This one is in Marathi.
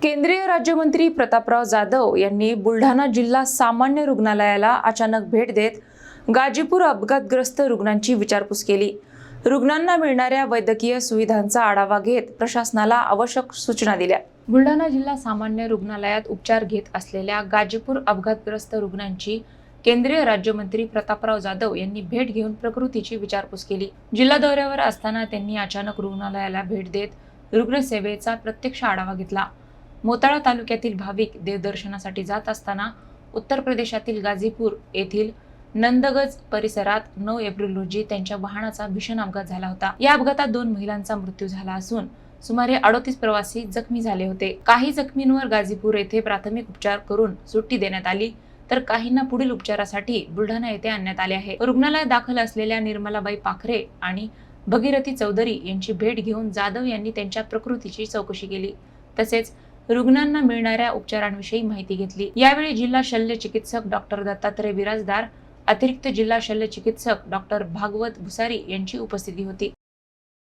केंद्रीय राज्यमंत्री प्रतापराव जाधव यांनी बुलढाणा जिल्हा सामान्य रुग्णालयाला अचानक भेट देत गाजीपूर अपघातग्रस्त रुग्णांची विचारपूस केली। रुग्णांना मिळणाऱ्या वैद्यकीय सुविधांचा आढावा घेत प्रशासनाला आवश्यक सूचना दिल्या। बुलढाणा जिल्हा सामान्य रुग्णालयात उपचार घेत असलेल्या गाजीपूर अपघातग्रस्त रुग्णांची केंद्रीय राज्यमंत्री प्रतापराव जाधव यांनी भेट घेऊन प्रकृतीची विचारपूस केली। जिल्हा दौऱ्यावर असताना त्यांनी अचानक रुग्णालयाला भेट देत रुग्णसेवेचा प्रत्यक्ष आढावा घेतला। मोताळा तालुक्यातील भाविक देवदर्शनासाठी जात असताना उत्तर प्रदेशातील गाजीपूर येथील नंदगज परिसरात 9 एप्रिल रोजी त्यांच्या वाहनाचा भीषण अपघात झाला होता। या अपघातात 2 महिलांचा मृत्यू झाला असून सुमारे 38 प्रवासी जखमी झाले होते। काही जखमींवर गाजीपूर येथे प्राथमिक उपचार करून सुट्टी देण्यात आली, तर काहींना पुढील उपचारासाठी बुलढाणा येथे आणण्यात आले आहे। रुग्णालयात दाखल असलेल्या निर्मलाबाई पाखरे आणि भगीरथी चौधरी यांची भेट घेऊन जाधव यांनी त्यांच्या प्रकृतीची चौकशी केली, तसेच रुग्णांना मिळणाऱ्या उपचारांविषयी माहिती घेतली। यावेळी जिल्हा शल्य चिकित्सक डॉक्टर दत्तात्रय बिराजदार, अतिरिक्त जिल्हा शल्य चिकित्सक डॉक्टर भागवत भुसारी यांची उपस्थिती होती।